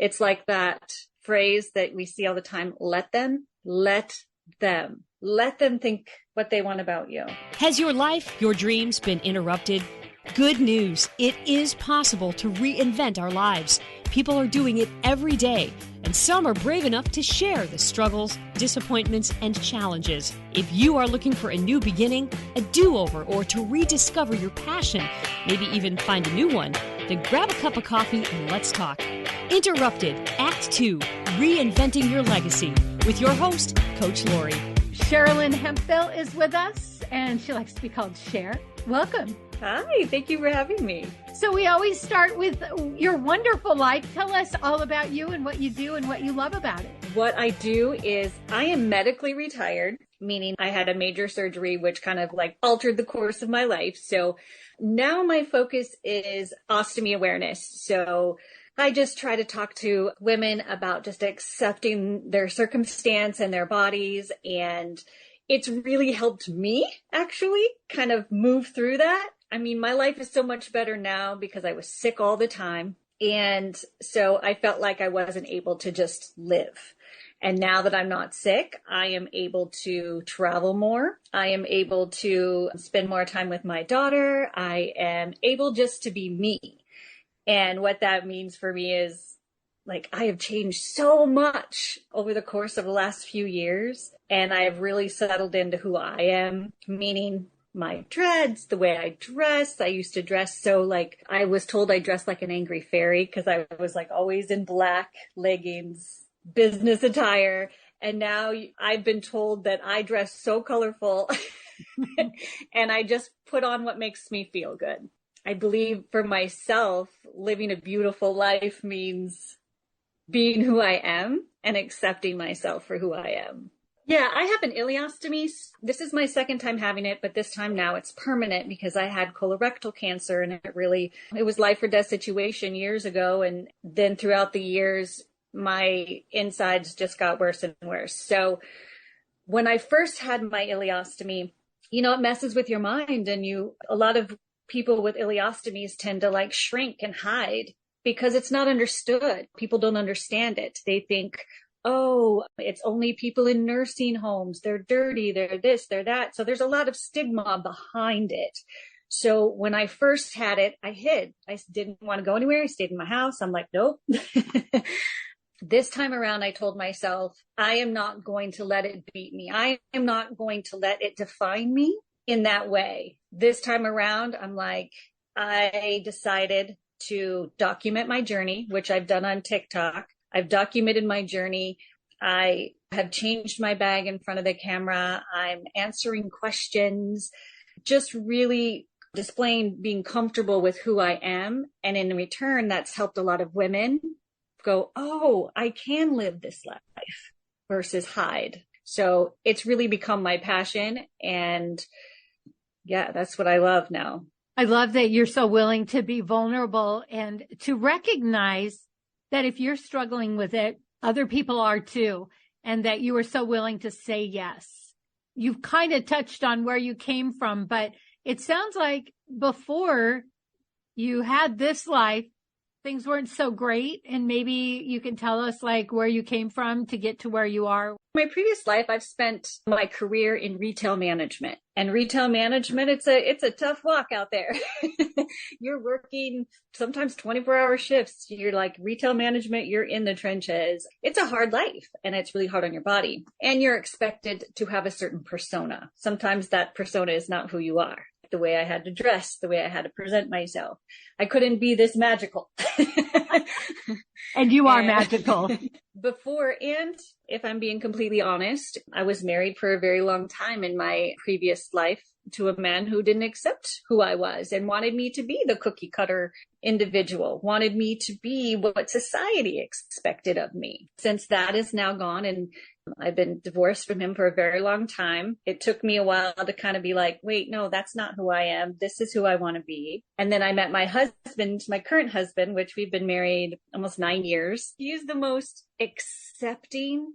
It's like that phrase that we see all the time, let them think what they want about you. Has your life, your dreams been interrupted? Good news. It is possible to reinvent our lives. People are doing it every day, and some are brave enough to share the struggles, disappointments, and challenges. If you are looking for a new beginning, a do-over, or to rediscover your passion, maybe even find a new one, then grab a cup of coffee and let's talk. Interrupted, Act 2, Reinventing Your Legacy, with your host, Coach Lori. Sherilyn Hemphill is with us, and she likes to be called Cher. Welcome. Hi, thank you for having me. So we always start with your wonderful life. Tell us all about you and what you do and what you love about it. What I do is I am medically retired, meaning I had a major surgery, which kind of like altered the course of my life. So now my focus is ostomy awareness. So I just try to talk to women about just accepting their circumstance and their bodies. And it's really helped me actually kind of move through that. I mean, my life is so much better now because I was sick all the time. And so I felt like I wasn't able to just live. And now that I'm not sick, I am able to travel more. I am able to spend more time with my daughter. I am able just to be me. And what that means for me is like, I have changed so much over the course of the last few years. And I have really settled into who I am, meaning my dreads, the way I dress. I used to dress so like, I was told I dressed like an angry fairy because I was like always in black leggings, business attire. And now I've been told that I dress so colorful and I just put on what makes me feel good. I believe for myself, living a beautiful life means being who I am and accepting myself for who I am. Yeah, I have an ileostomy. This is my second time having it, but this time now it's permanent because I had colorectal cancer and it was life or death situation years ago. And then throughout the years, my insides just got worse and worse. So when I first had my ileostomy, it messes with your mind, and a lot of people with ileostomies tend to like shrink and hide because it's not understood. People don't understand it. They think, oh, it's only people in nursing homes. They're dirty. They're this, they're that. So there's a lot of stigma behind it. So when I first had it, I hid. I didn't want to go anywhere. I stayed in my house. I'm like, nope. This time around, I told myself, I am not going to let it beat me. I am not going to let it define me in that way. This time around, I'm like, I decided to document my journey, which I've done on TikTok. I've documented my journey. I have changed my bag in front of the camera. I'm answering questions, just really displaying being comfortable with who I am. And in return, that's helped a lot of women go, oh, I can live this life versus hide. So it's really become my passion. And yeah, that's what I love now. I love that you're so willing to be vulnerable and to recognize that if you're struggling with it, other people are too, and that you are so willing to say yes. You've kind of touched on where you came from, but it sounds like before you had this life, things weren't so great. And maybe you can tell us like where you came from to get to where you are. My previous life, I've spent my career in retail management. And retail management, it's a tough walk out there. You're working sometimes 24-hour shifts. You're like retail management, you're in the trenches. It's a hard life and it's really hard on your body. And you're expected to have a certain persona. Sometimes that persona is not who you are. The way I had to dress, the way I had to present myself. I couldn't be this magical. And you are magical. Before, and if I'm being completely honest, I was married for a very long time in my previous life to a man who didn't accept who I was and wanted me to be the cookie cutter individual, wanted me to be what society expected of me. Since that is now gone and I've been divorced from him for a very long time. It took me a while to kind of be like, wait, no, that's not who I am. This is who I want to be. And then I met my husband, my current husband, which we've been married almost 9 years. He's the most accepting,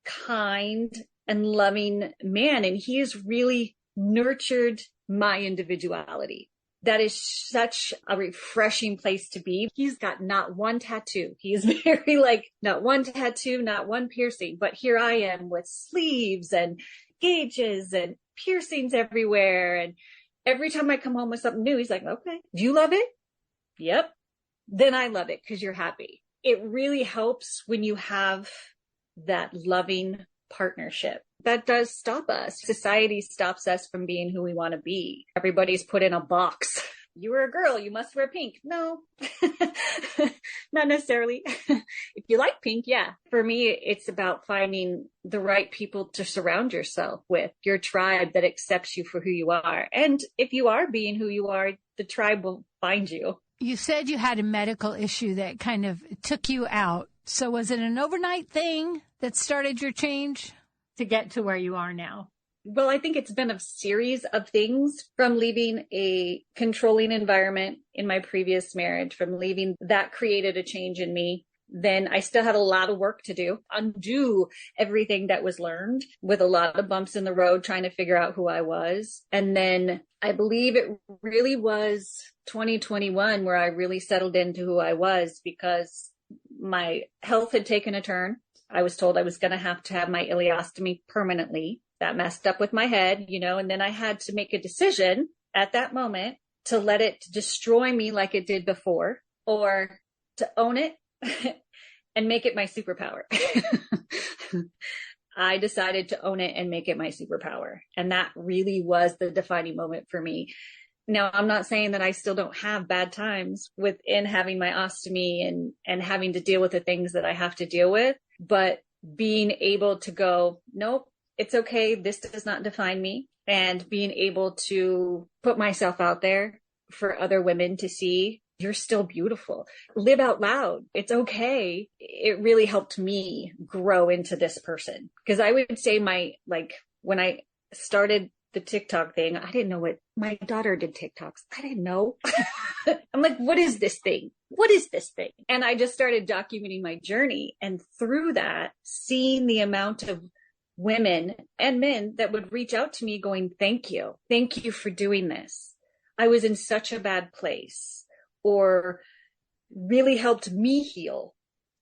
kind, and loving man. And he has really nurtured my individuality. that is such a refreshing place to be. He's got not one tattoo. He's very like, not one tattoo, not one piercing, but here I am with sleeves and gauges and piercings everywhere. And every time I come home with something new, he's like, okay, do you love it? Yep. Then I love it because you're happy. It really helps when you have that loving partnership. That does stop us. Society stops us from being who we want to be. Everybody's put in a box. You were a girl, you must wear pink. No, not necessarily. If you like pink, yeah. For me, it's about finding the right people to surround yourself with, your tribe that accepts you for who you are. And if you are being who you are, the tribe will find you. You said you had a medical issue that kind of took you out. So was it an overnight thing that started your change to get to where you are now? Well, I think it's been a series of things, from leaving a controlling environment in my previous marriage, from leaving that created a change in me. Then I still had a lot of work to do, undo everything that was learned, with a lot of bumps in the road, trying to figure out who I was. And then I believe it really was 2021 where I really settled into who I was, because my health had taken a turn. I was told I was going to have my ileostomy permanently. That messed up with my head, and then I had to make a decision at that moment to let it destroy me like it did before, or to own it and make it my superpower. I decided to own it and make it my superpower. And that really was the defining moment for me. Now, I'm not saying that I still don't have bad times within having my ostomy and having to deal with the things that I have to deal with, but being able to go, nope, it's okay. This does not define me. And being able to put myself out there for other women to see, you're still beautiful. Live out loud. It's okay. It really helped me grow into this person. Because I would say when I started the TikTok thing, I didn't know what my daughter did TikToks. I didn't know. I'm like, what is this thing? What is this thing? And I just started documenting my journey. And through that, seeing the amount of women and men that would reach out to me going, thank you. Thank you for doing this. I was in such a bad place, or really helped me heal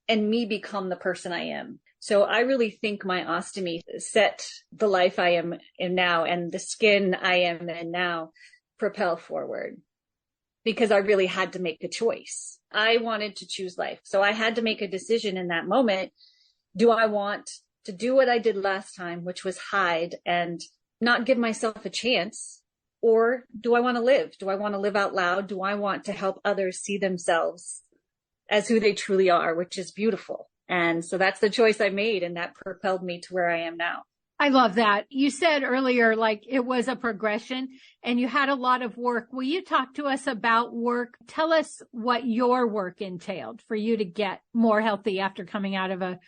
and me become the person I am. So I really think my ostomy set the life I am in now, and the skin I am in now propel forward, because I really had to make a choice. I wanted to choose life. So I had to make a decision in that moment. Do I want to do what I did last time, which was hide and not give myself a chance? Or do I want to live? Do I want to live out loud? Do I want to help others see themselves as who they truly are, which is beautiful? And so that's the choice I made, and that propelled me to where I am now. I love that. You said earlier, like, it was a progression and you had a lot of work. Will you talk to us about work? Tell us what your work entailed for you to get more healthy after coming out of a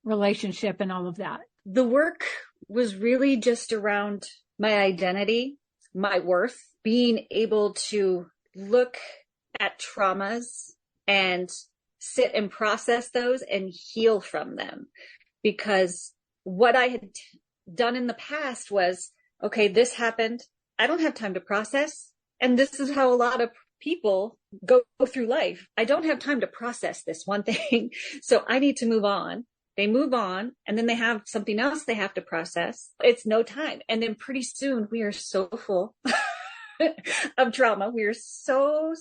relationship and all of that. The work was really just around my identity, my worth, being able to look at traumas and sit and process those and heal from them. Because what I had done in the past was, okay, this happened. I don't have time to process. And this is how a lot of people go through life. I don't have time to process this one thing. So I need to move on. They move on, and then they have something else they have to process. It's no time. And then pretty soon we are so full of trauma. We are so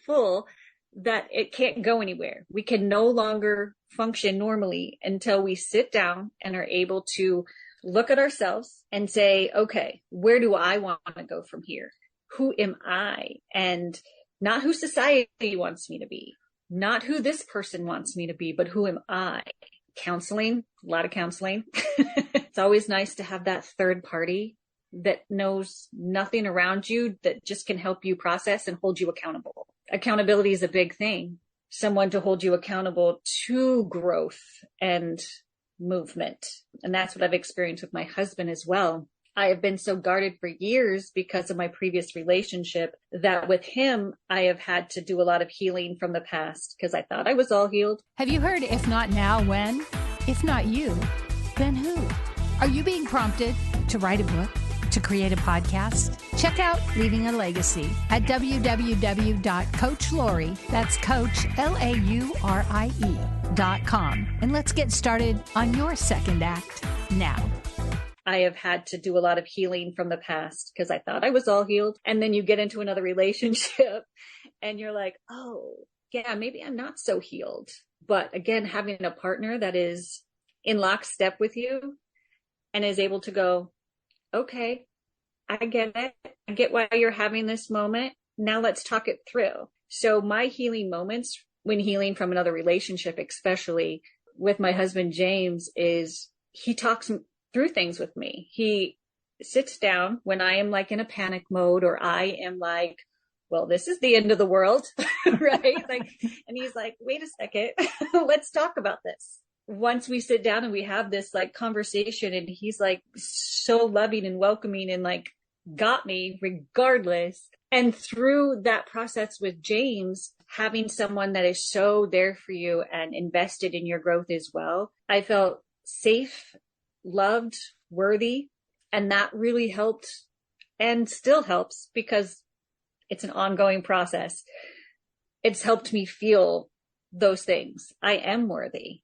full that it can't go anywhere. We can no longer function normally until we sit down and are able to look at ourselves and say, okay, where do I want to go from here? Who am I? And not who society wants me to be, not who this person wants me to be, but who am I? Counseling, a lot of counseling. It's always nice to have that third party that knows nothing around you, that just can help you process and hold you accountable. Accountability is a big thing. Someone to hold you accountable to growth and movement. And that's what I've experienced with my husband as well. I have been so guarded for years because of my previous relationship that with him, I have had to do a lot of healing from the past because I thought I was all healed. Have you heard, if not now, when? If not you, then who? Are you being prompted to write a book, to create a podcast? Check out Leaving a Legacy at www.coachlaurie, that's Coach, LAURIE.com. And let's get started on your second act now. I have had to do a lot of healing from the past because I thought I was all healed. And then you get into another relationship and you're like, oh, yeah, maybe I'm not so healed. But again, having a partner that is in lockstep with you and is able to go, okay, I get it. I get why you're having this moment. Now let's talk it through. So my healing moments when healing from another relationship, especially with my husband, James, is he talks through things with me. He sits down when I am like in a panic mode or I am like, well, this is the end of the world, right? Like, and he's like, wait a second, let's talk about this. Once we sit down and we have this like conversation and he's like so loving and welcoming and like got me regardless. And through that process with James, having someone that is so there for you and invested in your growth as well, I felt safe, loved, worthy. And that really helped and still helps because it's an ongoing process. It's helped me feel those things. I am worthy.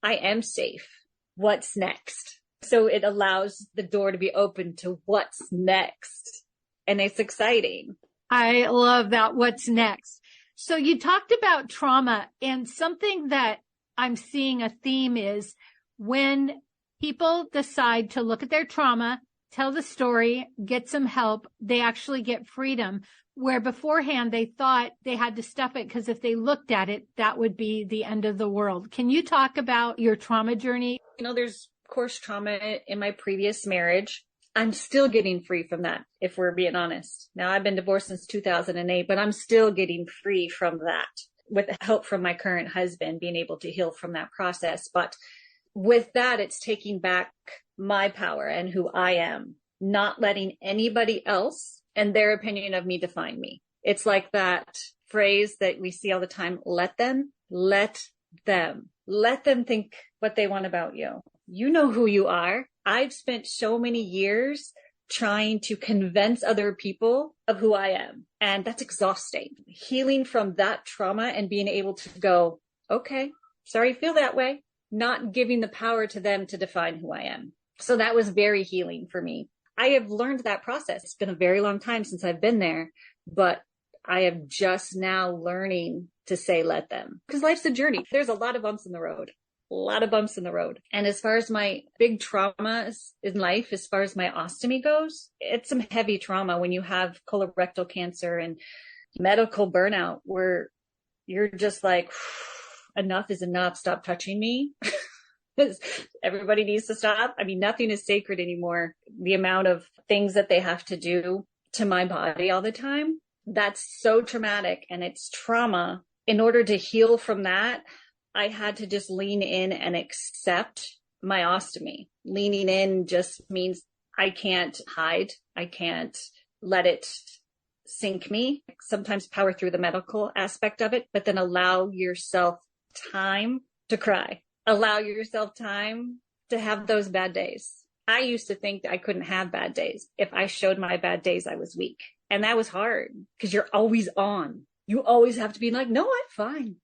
I am safe. What's next? So it allows the door to be open to what's next. And it's exciting. I love that. What's next? So you talked about trauma, and something that I'm seeing a theme is when people decide to look at their trauma, tell the story, get some help, they actually get freedom. Where beforehand they thought they had to stuff it because if they looked at it, that would be the end of the world. Can you talk about your trauma journey? You know, there's of course trauma in my previous marriage. I'm still getting free from that, if we're being honest. Now I've been divorced since 2008, but I'm still getting free from that with the help from my current husband, being able to heal from that process. But with that, it's taking back my power and who I am, not letting anybody else and their opinion of me define me. It's like that phrase that we see all the time, let them think what they want about you. You know who you are. I've spent so many years trying to convince other people of who I am. And that's exhausting. Healing from that trauma and being able to go, okay, sorry you feel that way. Not giving the power to them to define who I am. So that was very healing for me. I have learned that process. It's been a very long time since I've been there, but I am just now learning to say, let them, because life's a journey. There's a lot of bumps in the road, And as far as my big traumas in life, as far as my ostomy goes, it's some heavy trauma when you have colorectal cancer and medical burnout where you're just like, enough is enough. Stop touching me. Everybody needs to stop. I mean, nothing is sacred anymore. The amount of things that they have to do to my body all the time, that's so traumatic, and it's trauma. In order to heal from that, I had to just lean in and accept my ostomy. Leaning in just means I can't hide. I can't let it sink me. Sometimes power through the medical aspect of it, but then allow yourself time to cry. Allow yourself time to have those bad days. I used to think that I couldn't have bad days. If I showed my bad days, I was weak. And that was hard because you're always on. You always have to be like, no, I'm fine.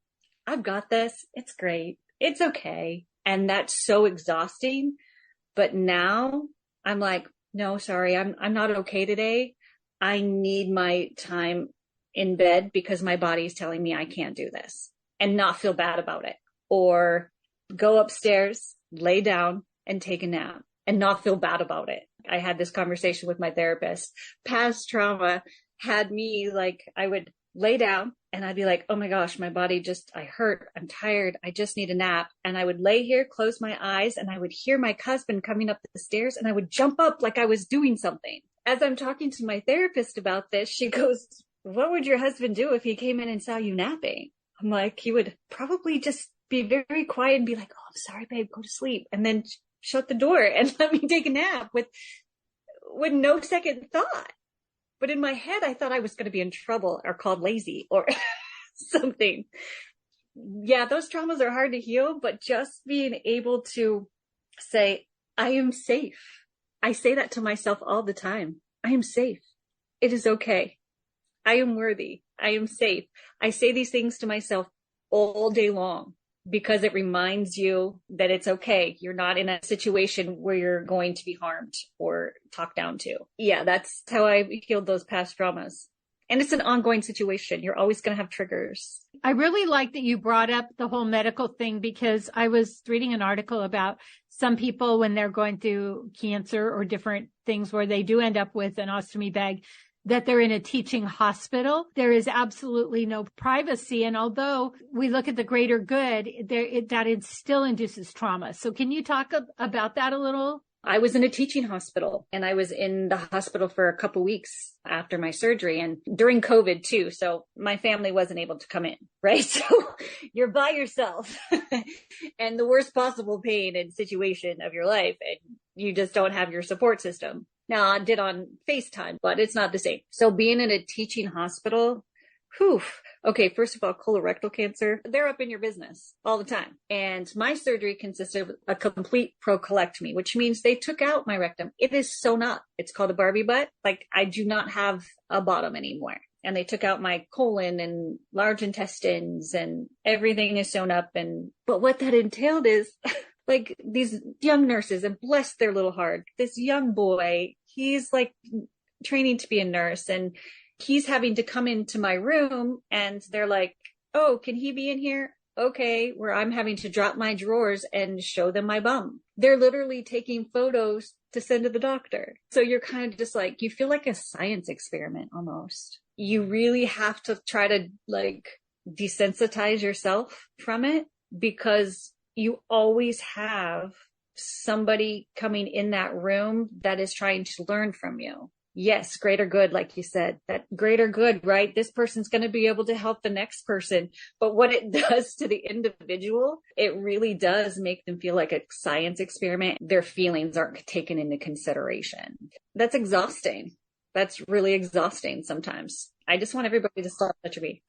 I've got this. It's great. It's okay. And that's so exhausting. But now I'm like, no, sorry, I'm not okay today. I need my time in bed because my body is telling me I can't do this, and not feel bad about it. Or go upstairs, lay down and take a nap and not feel bad about it. I had this conversation with my therapist. Past trauma had me like, I would lay down and I'd be like, oh my gosh, my body I hurt. I'm tired. I just need a nap. And I would lay here, close my eyes, and I would hear my husband coming up the stairs, and I would jump up like I was doing something. As I'm talking to my therapist about this, she goes, what would your husband do if he came in and saw you napping? I'm like, he would probably just be very quiet and be like, oh, I'm sorry, babe, go to sleep. And then shut the door and let me take a nap with no second thought. But in my head, I thought I was going to be in trouble or called lazy or something. Yeah, those traumas are hard to heal, but just being able to say, I am safe. I say that to myself all the time. I am safe. It is okay. I am worthy. I am safe. I say these things to myself all day long because it reminds you that it's okay. You're not in a situation where you're going to be harmed or talked down to. Yeah, that's how I healed those past traumas. And it's an ongoing situation. You're always going to have triggers. I really like that you brought up the whole medical thing, because I was reading an article about some people when they're going through cancer or different things where they do end up with an ostomy bag, that they're in a teaching hospital. There is absolutely no privacy. And although we look at the greater good, that it still induces trauma. So can you talk about that a little? I was in a teaching hospital, and I was in the hospital for a couple weeks after my surgery and during COVID too. So my family wasn't able to come in, right? So you're by yourself and the worst possible pain and situation of your life. And you just don't have your support system. Now I did on FaceTime, but it's not the same. So being in a teaching hospital, whew. Okay, first of all, colorectal cancer, they're up in your business all the time. And my surgery consisted of a complete procolectomy, which means they took out my rectum. It is sewn up. It's called a Barbie butt. Like, I do not have a bottom anymore. And they took out my colon and large intestines, and everything is sewn up. But what that entailed is like these young nurses, and bless their little heart, this young boy, he's like training to be a nurse, and he's having to come into my room, and they're like, oh, can he be in here? Okay, where I'm having to drop my drawers and show them my bum. They're literally taking photos to send to the doctor. So you're kind of just like, you feel like a science experiment almost. You really have to try to like desensitize yourself from it, because you always have somebody coming in that room that is trying to learn from you. Yes, greater good, like you said, that greater good, right? This person's going to be able to help the next person. But what it does to the individual, it really does make them feel like a science experiment. Their feelings aren't taken into consideration. That's exhausting. That's really exhausting sometimes. I just want everybody to stop touching me.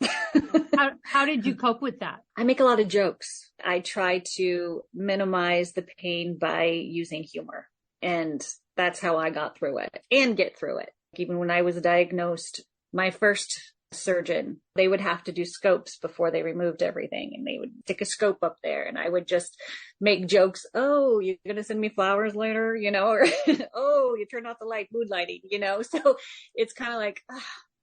How did you cope with that? I make a lot of jokes. I try to minimize the pain by using humor. And that's how I got through it and get through it. Even when I was diagnosed, my first surgeon, they would have to do scopes before they removed everything. And they would stick a scope up there, and I would just make jokes. Oh, you're going to send me flowers later, or, oh, you turned off the light, mood lighting, So it's kind of like,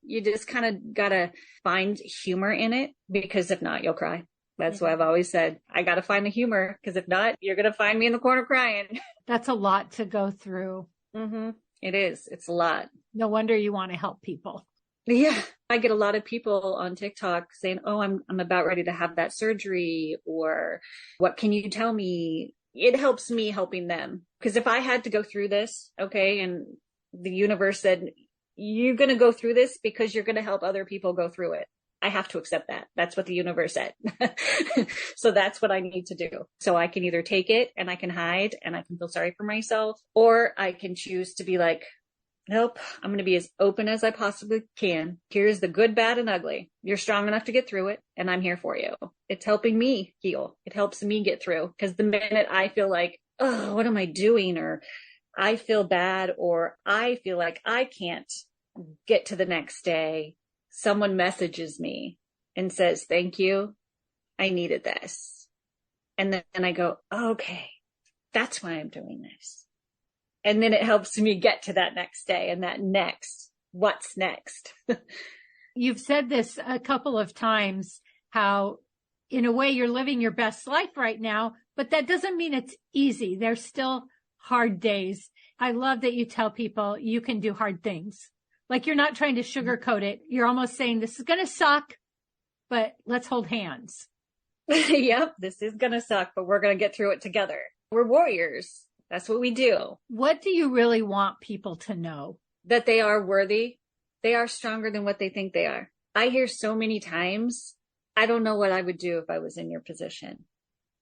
you just kind of got to find humor in it, because if not, you'll cry. That's why I've always said, I got to find the humor, because if not, you're going to find me in the corner crying. That's a lot to go through. Mm-hmm. It is. It's a lot. No wonder you want to help people. Yeah. I get a lot of people on TikTok saying, oh, I'm about ready to have that surgery, or what can you tell me? It helps me helping them. Because if I had to go through this, okay, and the universe said, you're going to go through this because you're going to help other people go through it, I have to accept that. That's what the universe said. So that's what I need to do. So I can either take it and I can hide and I can feel sorry for myself, or I can choose to be like, nope, I'm going to be as open as I possibly can. Here's the good, bad, and ugly. You're strong enough to get through it, and I'm here for you. It's helping me heal. It helps me get through, because the minute I feel like, oh, what am I doing? Or I feel bad, or I feel like I can't get to the next day, someone messages me and says, thank you, I needed this. And then I go, okay, that's why I'm doing this. And then it helps me get to that next day, and that next, what's next? You've said this a couple of times, how in a way you're living your best life right now, but that doesn't mean it's easy. There's still hard days. I love that you tell people you can do hard things. Like, you're not trying to sugarcoat it. You're almost saying, this is going to suck, but let's hold hands. Yep, this is going to suck, but we're going to get through it together. We're warriors. That's what we do. What do you really want people to know? That they are worthy. They are stronger than what they think they are. I hear so many times, I don't know what I would do if I was in your position.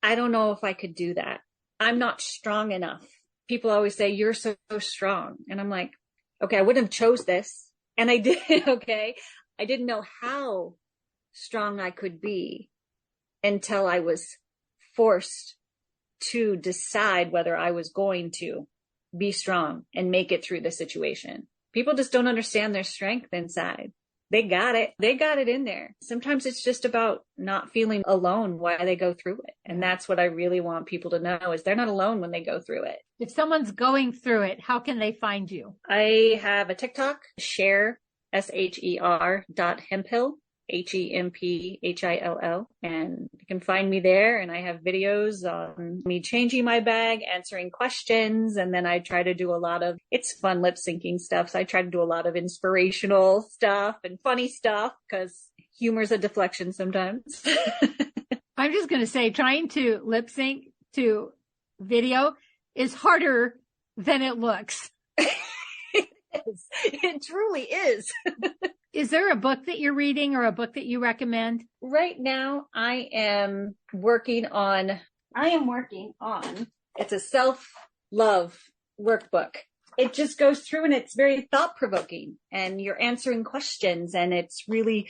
I don't know if I could do that. I'm not strong enough. People always say, you're so strong. And I'm like, okay, I wouldn't have chose this. And I did, okay. I didn't know how strong I could be until I was forced to decide whether I was going to be strong and make it through the situation. People just don't understand their strength inside. They got it. They got it in there. Sometimes it's just about not feeling alone while they go through it. And that's what I really want people to know is they're not alone when they go through it. If someone's going through it, how can they find you? I have a TikTok, Sher, SHER.Hemphill, HEMPHILL. And you can find me there. And I have videos on me changing my bag, answering questions. And then I try to do a lot of, it's fun lip syncing stuff. So I try to do a lot of inspirational stuff and funny stuff because humor's a deflection sometimes. I'm just going to say trying to lip sync to video is harder than it looks. It truly is. Is there a book that you're reading or a book that you recommend? Right now, I am working on, it's a self-love workbook. It just goes through and it's very thought-provoking and you're answering questions and it's really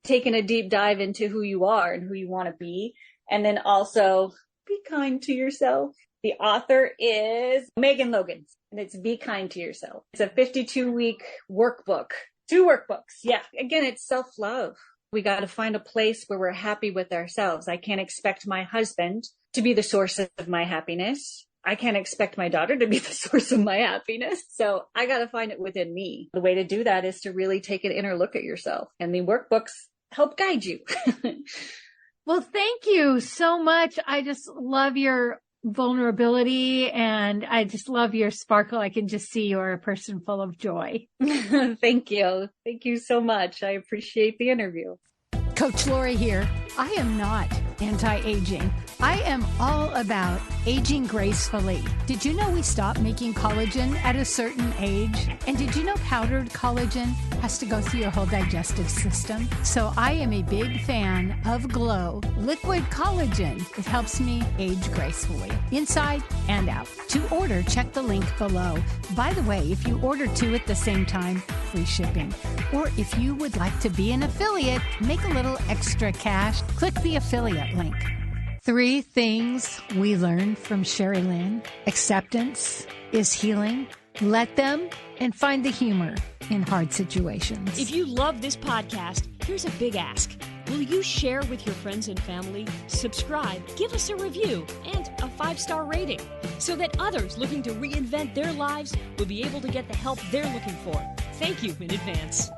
taking a deep dive into who you are and who you want to be. And then also be kind to yourself. The author is Megan Logan and it's Be Kind to Yourself. It's a 52-week workbook. 2 workbooks. Yeah. Again, it's self-love. We got to find a place where we're happy with ourselves. I can't expect my husband to be the source of my happiness. I can't expect my daughter to be the source of my happiness. So I got to find it within me. The way to do that is to really take an inner look at yourself. And the workbooks help guide you. Well, thank you so much. I just love your vulnerability and I just love your sparkle. I can just see you're a person full of joy. Thank you. Thank you so much. I appreciate the interview. Coach Lori here. I am not anti-aging. I am all about aging gracefully. Did you know we stop making collagen at a certain age? And did you know powdered collagen has to go through your whole digestive system? So I am a big fan of Glow Liquid Collagen. It helps me age gracefully, inside and out. To order, check the link below. By the way, if you order 2 at the same time, free shipping. Or if you would like to be an affiliate, make a little extra cash, click the affiliate link. 3 things we learned from Sherilyn. Acceptance is healing. Let them and find the humor in hard situations. If you love this podcast, here's a big ask. Will you share with your friends and family, subscribe, give us a review, and a 5-star rating so that others looking to reinvent their lives will be able to get the help they're looking for? Thank you in advance.